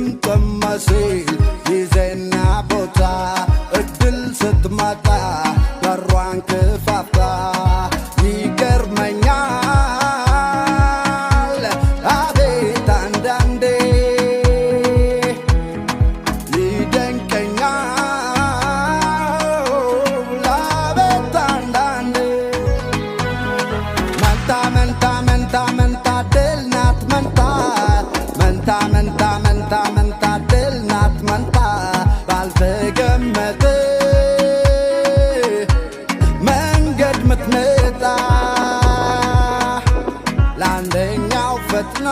ጥምጥም ጊዜና ቦታ እድል ስትመጣ በሯን ክፋፍታ ይገርመኛል አቤት አንዳንዴ ይደንቀኛል አቤት አንዳንዴ መንታ መንታ መንታ መንታ ድል ናት መንታ መንታ መንታ መንታ መንታ ድል ናት መንታ ባልተገመተ መንገድ ምትመጣ ለአንደኛው ፈጥና